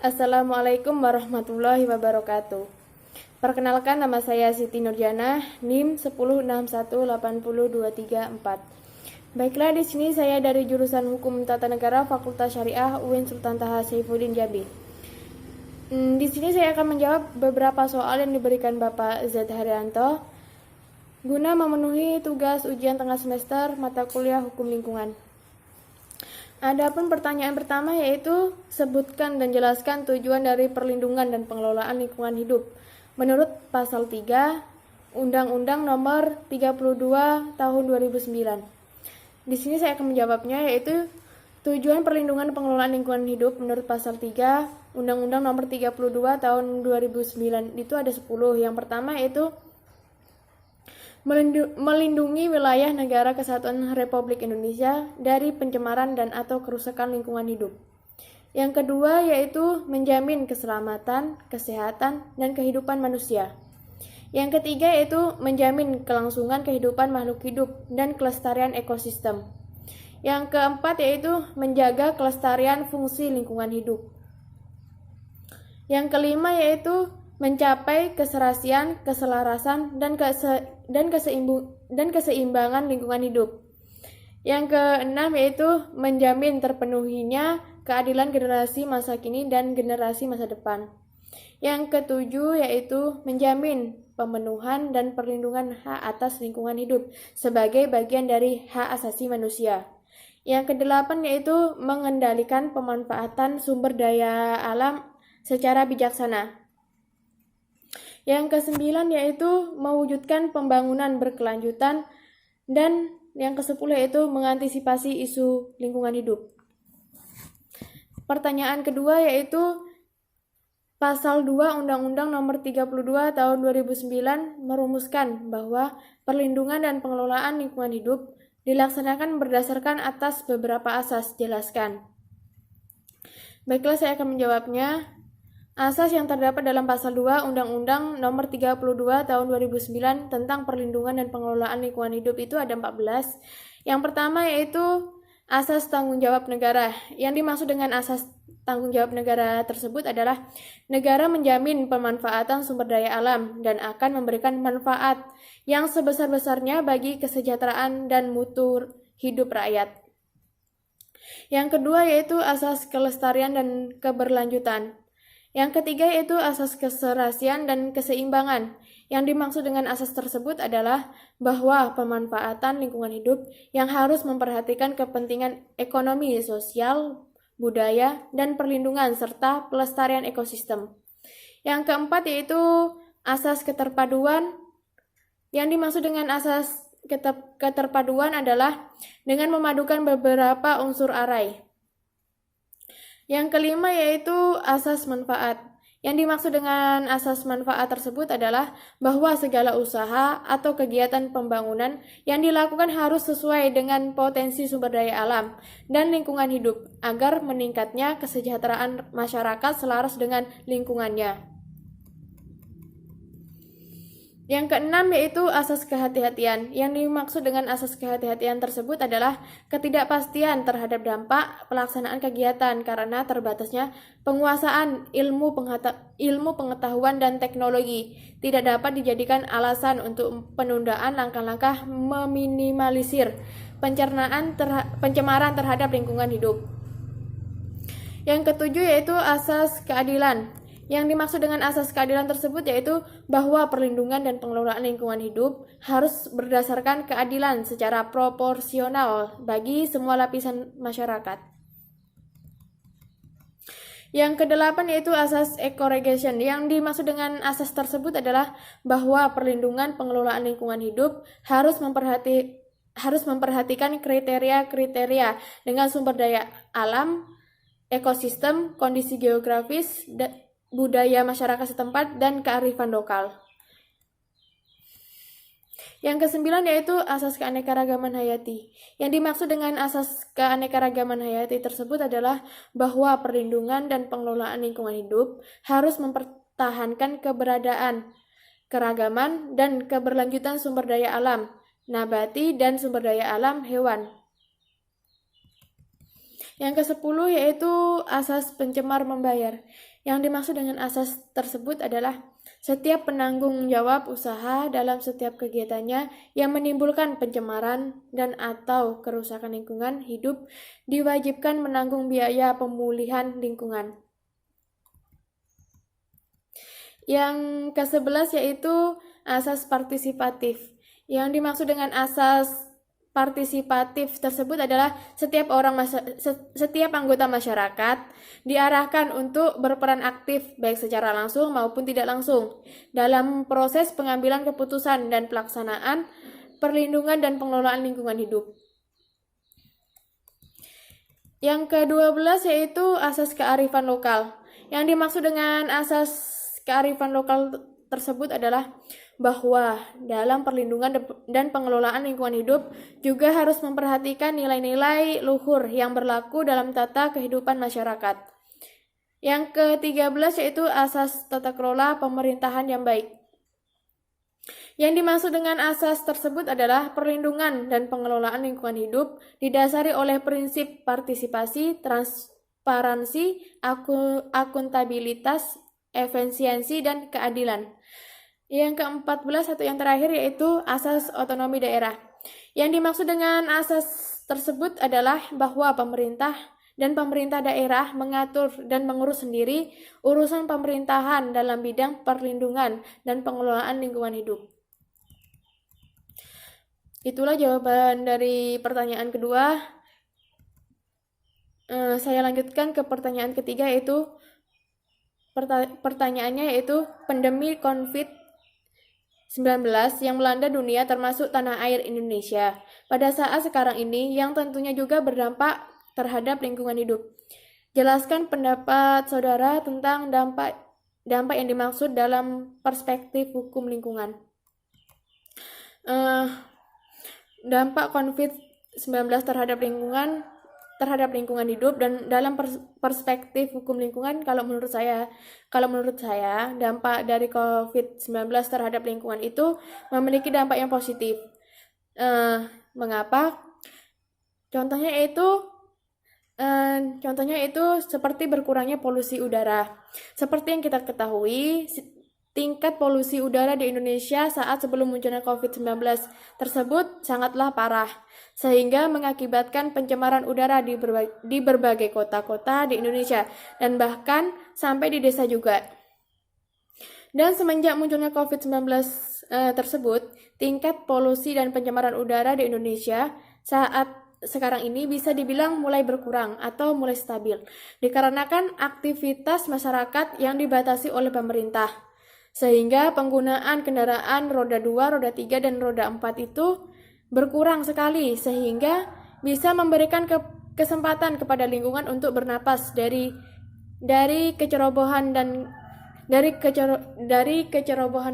Assalamualaikum warahmatullahi wabarakatuh. Perkenalkan, nama saya Siti Nurjana, NIM 101180234. Baiklah, di sini saya dari jurusan Hukum Tata Negara Fakultas Syariah UIN Sultan Taha Saifuddin Jambi. Di sini saya akan menjawab beberapa soal yang diberikan Bapak Z. Haryanto guna memenuhi tugas ujian tengah semester mata kuliah Hukum Lingkungan. Adapun pertanyaan pertama yaitu sebutkan dan jelaskan tujuan dari perlindungan dan pengelolaan lingkungan hidup menurut pasal 3 Undang-Undang Nomor 32 Tahun 2009. Di sini saya akan menjawabnya yaitu tujuan perlindungan dan pengelolaan lingkungan hidup menurut pasal 3 Undang-Undang Nomor 32 Tahun 2009 itu ada 10. Yang pertama yaitu melindungi wilayah negara kesatuan Republik Indonesia dari pencemaran dan atau kerusakan lingkungan hidup. Yang kedua yaitu menjamin keselamatan, kesehatan, dan kehidupan manusia. Yang ketiga yaitu menjamin kelangsungan kehidupan makhluk hidup dan kelestarian ekosistem. Yang keempat yaitu menjaga kelestarian fungsi lingkungan hidup. Yang kelima yaitu mencapai keserasian, keselarasan, dan keseimbangan lingkungan hidup. Yang keenam yaitu menjamin terpenuhinya keadilan generasi masa kini dan generasi masa depan. Yang ketujuh yaitu menjamin pemenuhan dan perlindungan hak atas lingkungan hidup sebagai bagian dari hak asasi manusia. Yang kedelapan yaitu mengendalikan pemanfaatan sumber daya alam secara bijaksana. Yang kesembilan yaitu mewujudkan pembangunan berkelanjutan, dan yang kesepuluh yaitu mengantisipasi isu lingkungan hidup. Pertanyaan kedua yaitu pasal 2 Undang-Undang Nomor 32 Tahun 2009 merumuskan bahwa perlindungan dan pengelolaan lingkungan hidup dilaksanakan berdasarkan atas beberapa asas. Jelaskan. Baiklah, saya akan menjawabnya. Asas yang terdapat dalam pasal 2 Undang-Undang Nomor 32 Tahun 2009 tentang perlindungan dan pengelolaan lingkungan hidup itu ada 14. Yang pertama yaitu asas tanggung jawab negara. Yang dimaksud dengan asas tanggung jawab negara tersebut adalah negara menjamin pemanfaatan sumber daya alam dan akan memberikan manfaat yang sebesar-besarnya bagi kesejahteraan dan mutu hidup rakyat. Yang kedua yaitu asas kelestarian dan keberlanjutan. Yang ketiga yaitu asas keserasian dan keseimbangan. Yang dimaksud dengan asas tersebut adalah bahwa pemanfaatan lingkungan hidup yang harus memperhatikan kepentingan ekonomi, sosial, budaya, dan perlindungan serta pelestarian ekosistem. Yang keempat yaitu asas keterpaduan. Yang dimaksud dengan asas keterpaduan adalah dengan memadukan beberapa unsur arai. Yang kelima yaitu asas manfaat. Yang dimaksud dengan asas manfaat tersebut adalah bahwa segala usaha atau kegiatan pembangunan yang dilakukan harus sesuai dengan potensi sumber daya alam dan lingkungan hidup agar meningkatnya kesejahteraan masyarakat selaras dengan lingkungannya. Yang keenam yaitu asas kehati-hatian. Yang dimaksud dengan asas kehati-hatian tersebut adalah ketidakpastian terhadap dampak pelaksanaan kegiatan karena terbatasnya penguasaan ilmu pengetahuan dan teknologi tidak dapat dijadikan alasan untuk penundaan langkah-langkah meminimalisir pencemaran terhadap lingkungan hidup. Yang ketujuh yaitu asas keadilan. Yang dimaksud dengan asas keadilan tersebut yaitu bahwa perlindungan dan pengelolaan lingkungan hidup harus berdasarkan keadilan secara proporsional bagi semua lapisan masyarakat. Yang kedelapan yaitu asas eco-regulation. Yang dimaksud dengan asas tersebut adalah bahwa perlindungan pengelolaan lingkungan hidup harus memperhatikan kriteria-kriteria dengan sumber daya alam, ekosistem, kondisi geografis, budaya masyarakat setempat, dan kearifan lokal. Yang kesembilan yaitu asas keanekaragaman hayati. Yang dimaksud dengan asas keanekaragaman hayati tersebut adalah bahwa perlindungan dan pengelolaan lingkungan hidup harus mempertahankan keberadaan, keragaman, dan keberlanjutan sumber daya alam, nabati, dan sumber daya alam hewan. Yang ke-10 yaitu asas pencemar membayar. Yang dimaksud dengan asas tersebut adalah setiap penanggung jawab usaha dalam setiap kegiatannya yang menimbulkan pencemaran dan atau kerusakan lingkungan hidup diwajibkan menanggung biaya pemulihan lingkungan. Yang ke-11 yaitu asas partisipatif. Yang dimaksud dengan asas partisipatif tersebut adalah setiap anggota masyarakat diarahkan untuk berperan aktif baik secara langsung maupun tidak langsung dalam proses pengambilan keputusan dan pelaksanaan perlindungan dan pengelolaan lingkungan hidup. Yang ke-12 yaitu asas kearifan lokal. Yang dimaksud dengan asas kearifan lokal tersebut adalah bahwa dalam perlindungan dan pengelolaan lingkungan hidup juga harus memperhatikan nilai-nilai luhur yang berlaku dalam tata kehidupan masyarakat. Yang ke-13 yaitu asas tata kelola pemerintahan yang baik. Yang dimaksud dengan asas tersebut adalah perlindungan dan pengelolaan lingkungan hidup didasari oleh prinsip partisipasi, transparansi, akuntabilitas, efisiensi, dan keadilan. Yang ke-14 atau yang terakhir yaitu asas otonomi daerah. Yang dimaksud dengan asas tersebut adalah bahwa pemerintah daerah mengatur dan mengurus sendiri urusan pemerintahan dalam bidang perlindungan dan pengelolaan lingkungan hidup. Itulah jawaban dari pertanyaan kedua. Saya lanjutkan ke pertanyaan ketiga, yaitu pertanyaannya yaitu pandemi COVID-19 yang melanda dunia termasuk tanah air Indonesia pada saat sekarang ini yang tentunya juga berdampak terhadap lingkungan hidup. Jelaskan pendapat saudara tentang dampak yang dimaksud dalam perspektif hukum lingkungan. Dampak COVID-19 terhadap lingkungan hidup dan dalam perspektif hukum lingkungan, kalau menurut saya dampak dari COVID-19 terhadap lingkungan itu memiliki dampak yang positif. Mengapa? Contohnya itu seperti berkurangnya polusi udara. Seperti yang kita ketahui, tingkat polusi udara di Indonesia saat sebelum munculnya COVID-19 tersebut sangatlah parah, sehingga mengakibatkan pencemaran udara di berbagai kota-kota di Indonesia, dan bahkan sampai di desa juga. Dan semenjak munculnya COVID-19 tersebut, tingkat polusi dan pencemaran udara di Indonesia saat sekarang ini bisa dibilang mulai berkurang atau mulai stabil, dikarenakan aktivitas masyarakat yang dibatasi oleh pemerintah. Sehingga penggunaan kendaraan roda 2, roda 3, dan roda 4 itu berkurang sekali, sehingga bisa memberikan kesempatan kepada lingkungan untuk bernapas dari kecerobohan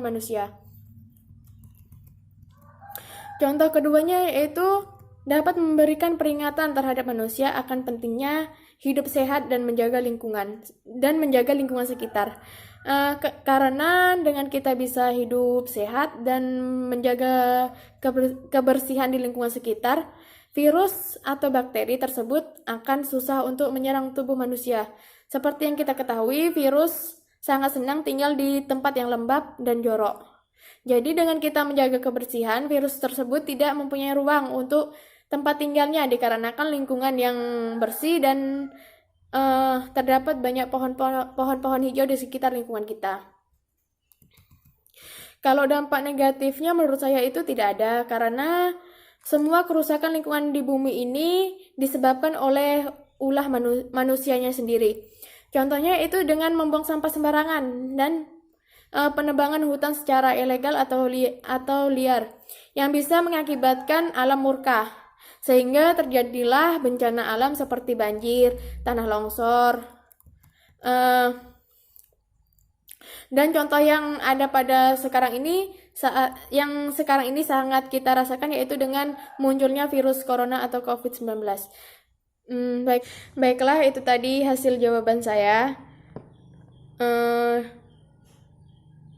manusia. Contoh keduanya yaitu dapat memberikan peringatan terhadap manusia akan pentingnya hidup sehat dan menjaga lingkungan sekitar. Karena dengan kita bisa hidup sehat dan menjaga kebersihan di lingkungan sekitar, virus atau bakteri tersebut akan susah untuk menyerang tubuh manusia. Seperti yang kita ketahui, virus sangat senang tinggal di tempat yang lembab dan jorok. Jadi dengan kita menjaga kebersihan, virus tersebut tidak mempunyai ruang untuk tempat tinggalnya, dikarenakan lingkungan yang bersih dan terdapat banyak pohon-pohon hijau di sekitar lingkungan kita. Kalau dampak negatifnya menurut saya itu tidak ada, karena semua kerusakan lingkungan di bumi ini disebabkan oleh ulah manusianya sendiri. Contohnya itu dengan membuang sampah sembarangan dan penebangan hutan secara ilegal atau liar yang bisa mengakibatkan alam murka, sehingga terjadilah bencana alam seperti banjir, tanah longsor, dan contoh yang ada pada sekarang ini sangat kita rasakan, yaitu dengan munculnya virus corona atau COVID-19. Baiklah, itu tadi hasil jawaban saya.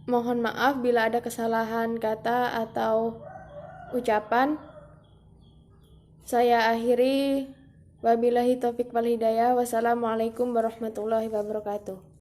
Mohon maaf bila ada kesalahan kata atau ucapan. Saya akhiri, wabillahi taufiq wal hidayah. Wassalamualaikum warahmatullahi wabarakatuh.